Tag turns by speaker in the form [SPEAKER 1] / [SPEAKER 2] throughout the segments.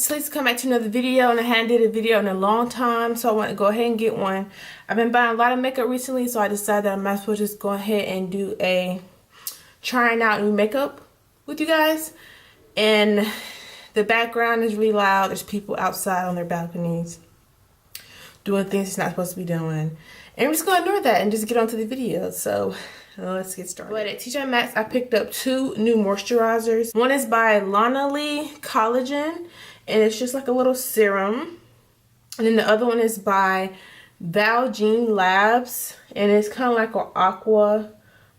[SPEAKER 1] Please come back to another video, and I hadn't did a video in a long time, so I want to go ahead and get one. I've been buying a lot of makeup recently, so I decided that I might as well just go ahead and do a trying out new makeup with you guys. And the background is really loud. There's people outside on their balconies doing things they're not supposed to be doing, and I'm just gonna ignore that and just get on to the video. So let's get started. But at TJ Maxx, I picked up two new moisturizers. One is by Lanolin Collagen, and it's just like a little serum. And then the other one is by Valjean Labs, and it's kind of like an aqua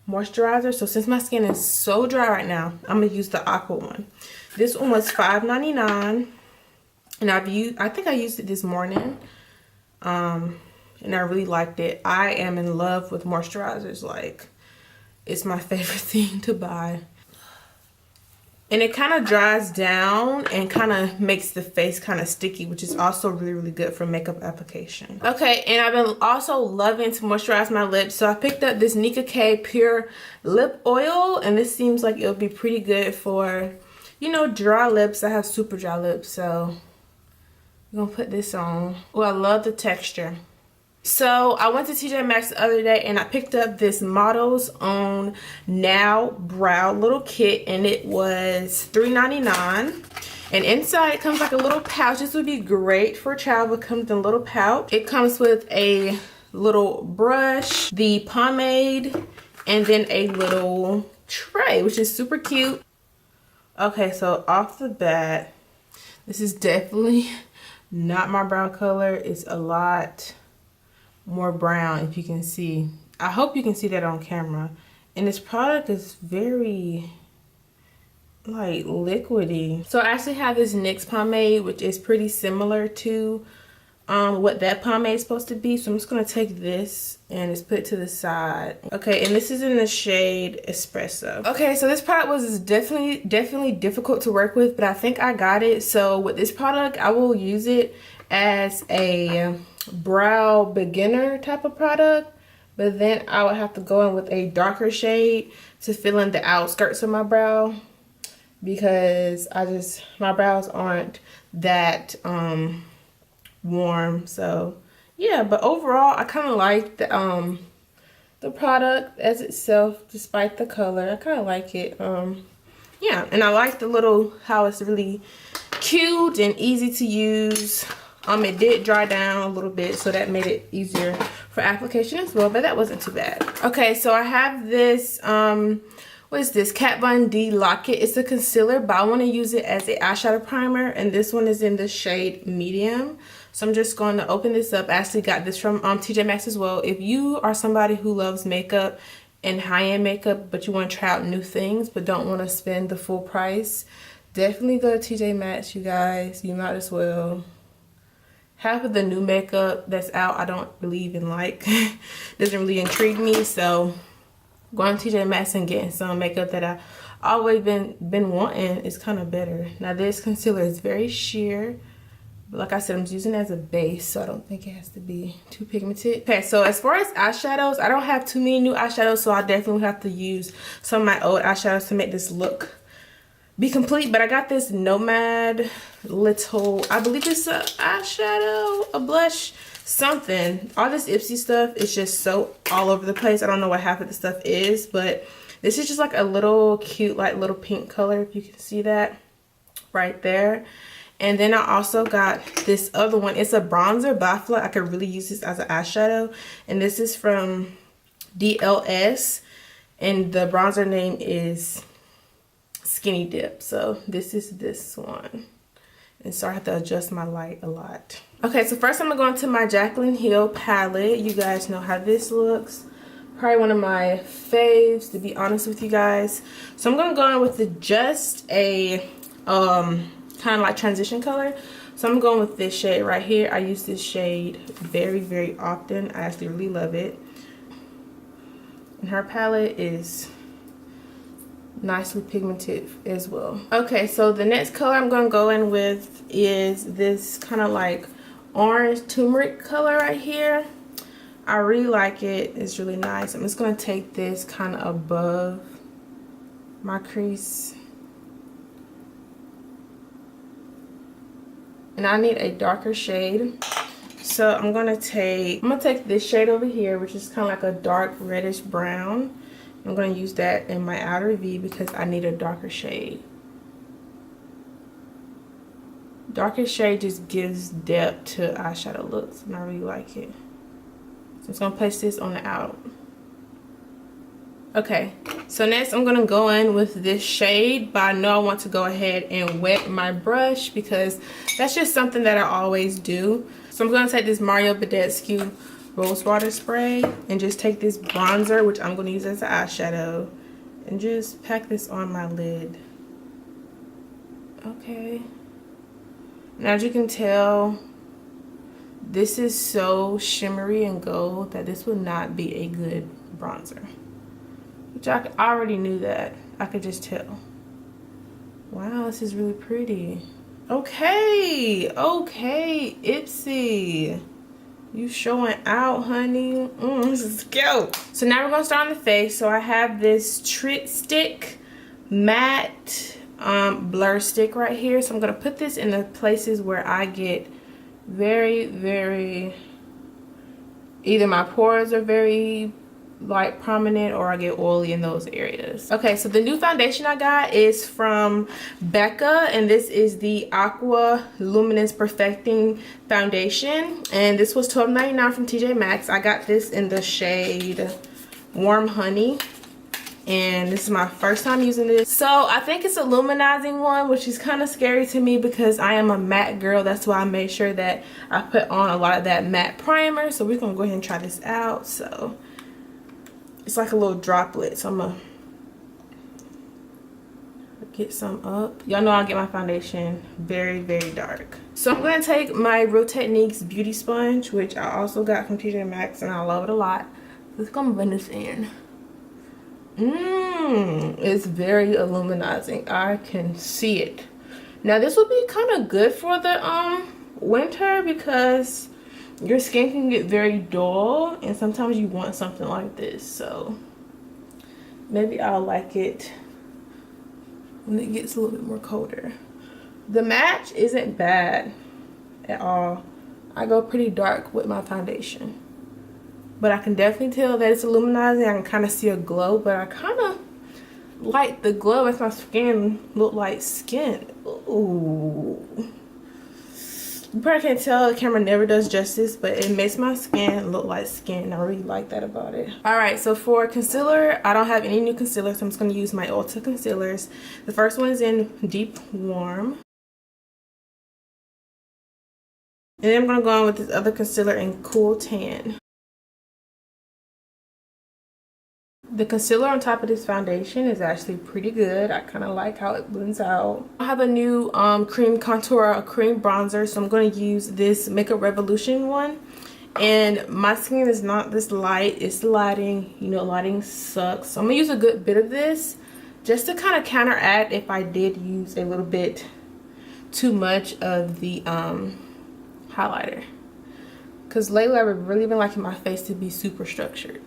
[SPEAKER 1] moisturizer. So since my skin is so dry right now, I'm gonna use the aqua one. This one was $5.99, and I think I used it this morning. And I really liked it. I am in love with moisturizers. Like, it's my favorite thing to buy. And it kind of dries down and kind of makes the face kind of sticky, which is also really, really good for makeup application. Okay, and I've been also loving to moisturize my lips. So I picked up this Nika K Pure Lip Oil, and this seems like it'll be pretty good for, you know, dry lips. I have super dry lips, so I'm gonna put this on. Oh, I love the texture. So I went to TJ Maxx the other day and I picked up this Model's Own Now Brow little kit, and it was $3.99. And inside it comes like a little pouch. This would be great for travel. It comes in a little pouch. It comes with a little brush, the pomade, and then a little tray, which is super cute. Okay, so off the bat, this is definitely not my brow color. It's a lot more brown, if you can see. I hope you can see that on camera. And this product is very like liquidy. So I actually have this NYX pomade, which is pretty similar to what that pomade is supposed to be. So I'm just gonna take this and just put it to the side. Okay, and this is in the shade Espresso. Okay, so this product was definitely difficult to work with, but I think I got it. So with this product, I will use it as a brow beginner type of product, but then I would have to go in with a darker shade to fill in the outskirts of my brow, because my brows aren't that warm. So yeah, but overall I kind of like the product as itself, despite the color. I kind of like it. Yeah, and I like the little, how it's really cute and easy to use. It did dry down a little bit, so that made it easier for application as well, but that wasn't too bad. Okay, so I have this, what is this? Kat Von D Lock-It. It's a concealer, but I want to use it as an eyeshadow primer, and this one is in the shade Medium. So I'm just going to open this up. I actually got this from TJ Maxx as well. If you are somebody who loves makeup and high-end makeup, but you want to try out new things, but don't want to spend the full price, definitely go to TJ Maxx, you guys. You might as well. Half of the new makeup that's out, I don't really even like. Doesn't really intrigue me. So going to TJ Maxx and getting some makeup that I've always been wanting is kind of better. Now this concealer is very sheer, but like I said, I'm just using it as a base, so I don't think it has to be too pigmented. Okay, so as far as eyeshadows, I don't have too many new eyeshadows, so I definitely have to use some of my old eyeshadows to make this look be complete. But I got this Nomad little, I believe it's a eyeshadow, a blush, something. All this Ipsy stuff is just so all over the place. I don't know what half of the stuff is, but this is just like a little cute, like little pink color, if you can see that right there. And then I also got this other one. It's a bronzer, but I feel like I could really use this as an eyeshadow. And this is from DLS, and the bronzer name is Skinny Dip. So this is this one, and so I have to adjust my light a lot. Okay, so first I'm gonna go into my Jaclyn Hill palette. You guys know how this looks. Probably one of my faves, to be honest with you guys. So I'm gonna go in with just a kind of like transition color. So I'm going with this shade right here. I use this shade very often. I actually really love it, and her palette is nicely pigmented as well. Okay, so the next color I'm going to go in with is this kind of like orange turmeric color right here. I really like it. It's really nice. I'm just going to take this kind of above my crease and I need a darker shade. So I'm gonna take this shade over here, which is kind of like a dark reddish brown. I'm gonna use that in my outer V because I need a darker shade. Darker shade just gives depth to eyeshadow looks, and I really like it. So I'm just gonna place this on the out. Okay, so next I'm gonna go in with this shade, but I know I want to go ahead and wet my brush because that's just something that I always do. So I'm gonna take this Mario Badescu Rose Water Spray and just take this bronzer, which I'm gonna use as an eyeshadow, and just pack this on my lid. Okay. Now, as you can tell, this is so shimmery and gold that this would not be a good bronzer. Which I already knew that. I could just tell. Wow, this is really pretty. Okay, Ipsy. You showing out, honey. Let's go. So now we're gonna start on the face. So I have this Trick Stick matte blur stick right here. So I'm gonna put this in the places where I get very either my pores are very like prominent or I get oily in those areas. Okay, so the new foundation I got is from Becca, and this is the Aqua Luminance Perfecting Foundation, and this was $12.99 from TJ Maxx. I got this in the shade Warm Honey, and this is my first time using this. So I think it's a luminizing one, which is kind of scary to me because I am a matte girl. That's why I made sure that I put on a lot of that matte primer. So we're gonna go ahead and try this out. So it's like a little droplet, so I'm gonna get some up. Y'all know I get my foundation very dark. So I'm gonna take my Real Techniques beauty sponge, which I also got from TJ Maxx, and I love it a lot. Let's go blend this in. It's very illuminizing. I can see it. Now this would be kind of good for the winter because your skin can get very dull and sometimes you want something like this. So maybe I'll like it when it gets a little bit more colder. The match isn't bad at all. I go pretty dark with my foundation, but I can definitely tell that it's illuminizing. I can kind of see a glow, but I kind of like the glow. Makes my skin look like skin. Ooh. You probably can't tell, the camera never does justice, but it makes my skin look like skin. I really like that about it. Alright, so for concealer, I don't have any new concealer, so I'm just going to use my Ulta concealers. The first one is in Deep Warm. And then I'm going to go on with this other concealer in Cool Tan. The concealer on top of this foundation is actually pretty good. I kind of like how it blends out. I have a new cream contour, a cream bronzer, so I'm going to use this Makeup Revolution one. And my skin is not this light, it's lighting. You know, lighting sucks. So I'm going to use a good bit of this just to kind of counteract if I did use a little bit too much of the highlighter. Because lately I've really been liking my face to be super structured,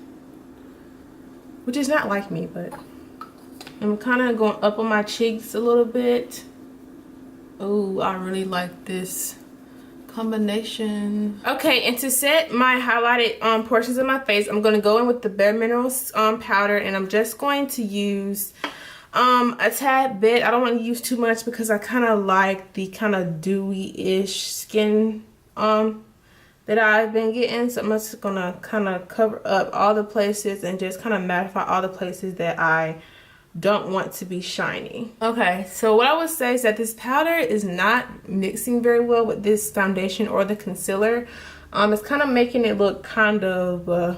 [SPEAKER 1] which is not like me, but I'm kind of going up on my cheeks a little bit. Oh, I really like this combination. Okay, and to set my highlighted portions of my face, I'm going to go in with the Bare Minerals powder, and I'm just going to use a tad bit. I don't want to use too much because I kind of like the kind of dewy-ish skin that I've been getting. So I'm just gonna kind of cover up all the places and just kind of mattify all the places that I don't want to be shiny. Okay, so what I would say is that this powder is not mixing very well with this foundation or the concealer. It's kind of making it look kind of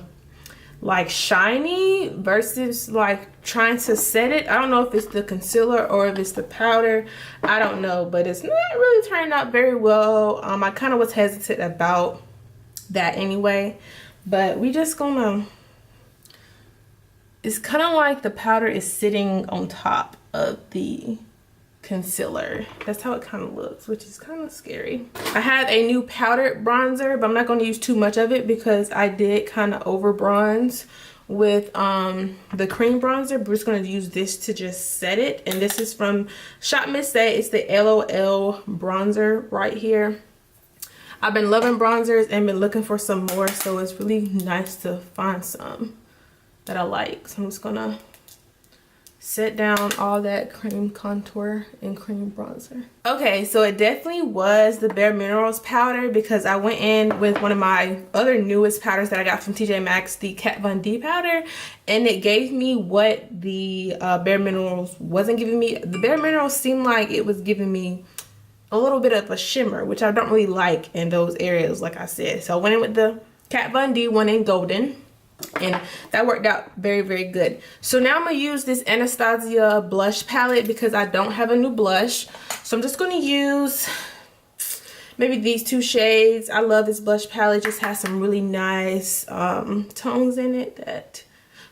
[SPEAKER 1] like shiny versus like trying to set it. I don't know if it's the concealer or if it's the powder. I don't know, but it's not really turning out very well. I kind of was hesitant about that anyway, but we just gonna, it's kind of like the powder is sitting on top of the concealer. That's how it kind of looks, which is kind of scary. I have a new powdered bronzer, but I'm not going to use too much of it because I did kind of over bronze with the cream bronzer, but we're just going to use this to just set it. And this is from Shop Miss Say. It's the LOL bronzer right here. I've been loving bronzers and been looking for some more, so it's really nice to find some that I like. So I'm just gonna set down all that cream contour and cream bronzer. Okay, so it definitely was the Bare Minerals powder, because I went in with one of my other newest powders that I got from TJ Maxx, the Kat Von D powder, and it gave me what the Bare Minerals wasn't giving me. The Bare Minerals seemed like it was giving me a little bit of a shimmer, which I don't really like in those areas, like I said. So I went in with the Kat Von D one in golden, and that worked out very, very good. So now I'm gonna use this Anastasia blush palette because I don't have a new blush. So I'm just gonna use maybe these two shades. I love this blush palette. It just has some really nice tones in it that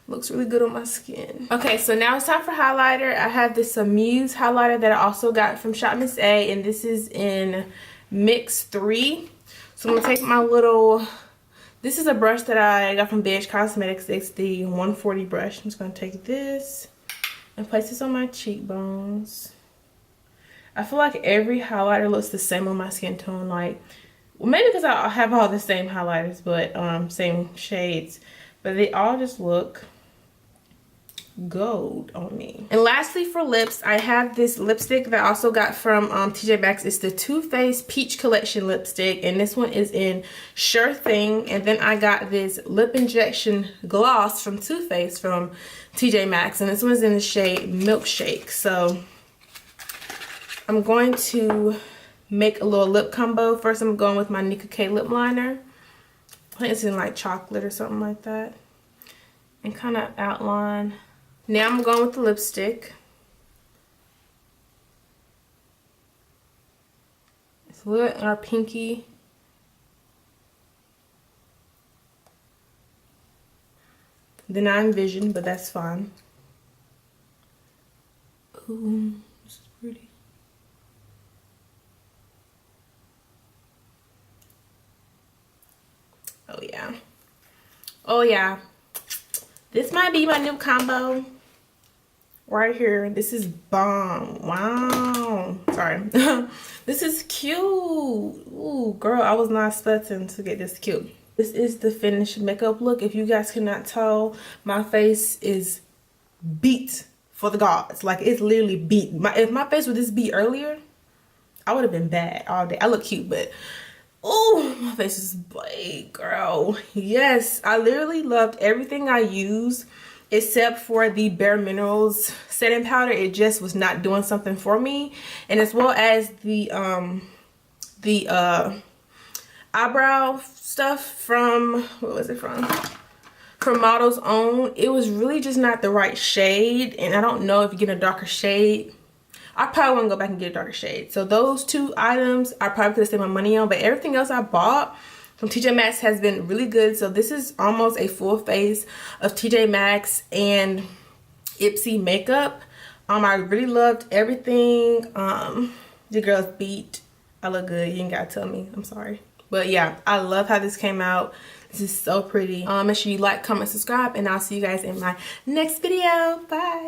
[SPEAKER 1] looks really good on my skin. Okay, so now it's time for highlighter. I have this Muse highlighter that I also got from Shop Miss A, and this is in Mix 3. So I'm gonna take my little, this is a brush that I got from Beige Cosmetics. It's the 140 brush. I'm just going to take this and place this on my cheekbones. I feel like every highlighter looks the same on my skin tone. Like, well, maybe because I have all the same highlighters, but same shades. But they all just look gold on me. And lastly, for lips, I have this lipstick that I also got from TJ Maxx. It's the Too Faced Peach Collection lipstick, and this one is in Sure Thing. And then I got this lip injection gloss from Too Faced from TJ Maxx, and this one's in the shade Milkshake. So I'm going to make a little lip combo. First, I'm going with my Nicka K lip liner. I think it's in like chocolate or something like that, and kind of outline. Now I'm going with the lipstick. It's a little our pinky. The Nine Vision, but that's fine. Ooh, this is pretty. Oh yeah. Oh yeah. This might be my new combo right here. This is bomb. Wow. Sorry. This is cute. Ooh, girl, I was not expecting to get this cute. This is the finished makeup look. If you guys cannot tell, my face is beat for the gods. Like, it's literally beat. If my face would just be earlier, I would have been bad all day. I look cute, but oh, my face is big, girl. Yes, I literally loved everything I used except for the Bare Minerals setting powder. It just was not doing something for me. And as well as the eyebrow stuff from, what was it from? From Model's Own. It was really just not the right shade, and I don't know if you get a darker shade, I probably want to go back and get a darker shade. So those two items I probably could have saved my money on, but everything else I bought from TJ Maxx has been really good. So this is almost a full face of TJ Maxx and Ipsy makeup. I really loved everything. Your girl's beat. I look good. You ain't gotta tell me. I'm sorry. But yeah, I love how this came out. This is so pretty. Make sure you like, comment, subscribe, and I'll see you guys in my next video. Bye.